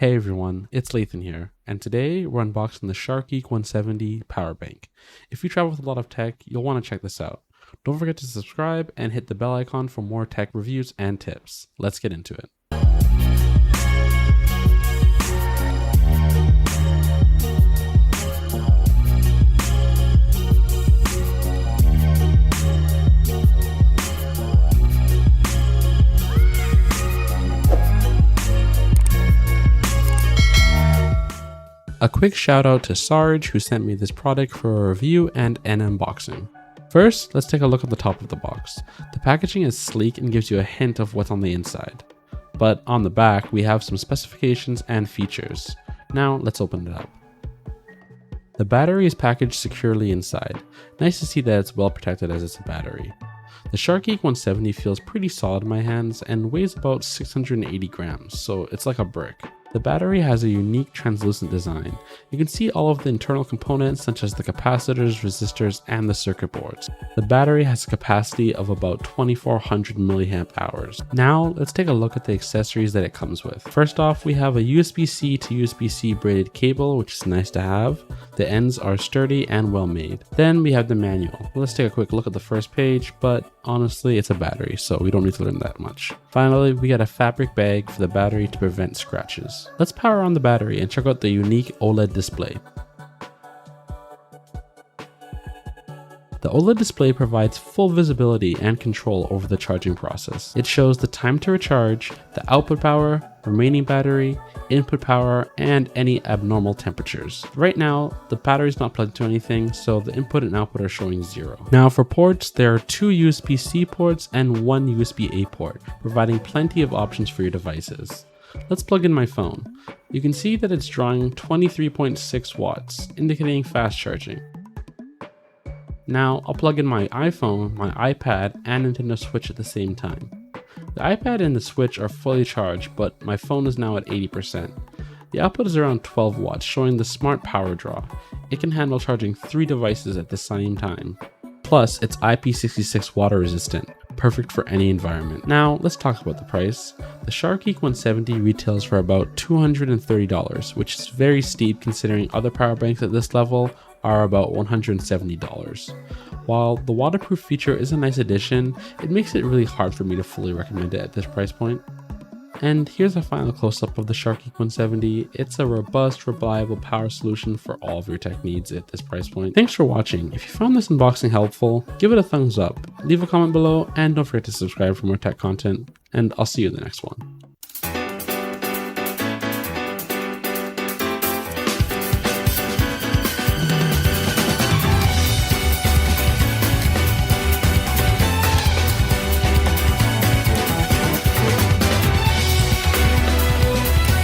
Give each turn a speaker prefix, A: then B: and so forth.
A: Hey everyone, it's Lathan here, and today we're unboxing the Shargeek 170 power bank. If you travel with a lot of tech, you'll want to check this out. Don't forget to subscribe and hit the bell icon for more tech reviews and tips. Let's get into it. A quick shout out to Sarge who sent me this product for a review and an unboxing. First, let's take a look at the top of the box. The packaging is sleek and gives you a hint of what's on the inside. But on the back, we have some specifications and features. Now, let's open it up. The battery is packaged securely inside. Nice to see that it's well protected as it's a battery. The Shargeek 170 feels pretty solid in my hands and weighs about 680 grams, so it's like a brick. The battery has a unique translucent design. You can see all of the internal components such as the capacitors, resistors, and the circuit boards. The battery has a capacity of about 2400 mAh. Now let's take a look at the accessories that it comes with. First off, we have a USB-C to USB-C braided cable, which is nice to have. The ends are sturdy and well made. Then we have the manual. Let's take a quick look at the first page, but honestly it's a battery, so we don't need to learn that much. Finally, we got a fabric bag for the battery to prevent scratches. Let's power on the battery and check out the unique OLED display. The OLED display provides full visibility and control over the charging process. It shows the time to recharge, the output power, remaining battery, input power, and any abnormal temperatures. Right now, the battery is not plugged to anything, so the input and output are showing 0. Now for ports, there are 2 USB-C ports and 1 USB-A port, providing plenty of options for your devices. Let's plug in my phone. You can see that it's drawing 23.6 watts, indicating fast charging. Now I'll plug in my iPhone, my iPad, and Nintendo Switch at the same time. The iPad and the Switch are fully charged, but my phone is now at 80%. The output is around 12 watts, showing the smart power draw. It can handle charging 3 devices at the same time. Plus, it's IP66 water resistant, perfect for any environment. Now, let's talk about the price. The Shargeek 170 retails for about $230, which is very steep considering other power banks at this level are about $170. While the waterproof feature is a nice addition, it makes it really hard for me to fully recommend it at this price point. And here's a final close-up of the Shargeek 170. It's a robust, reliable power solution for all of your tech needs at this price point. Thanks for watching. If you found this unboxing helpful, give it a thumbs up, leave a comment below, and don't forget to subscribe for more tech content, and I'll see you in the next one.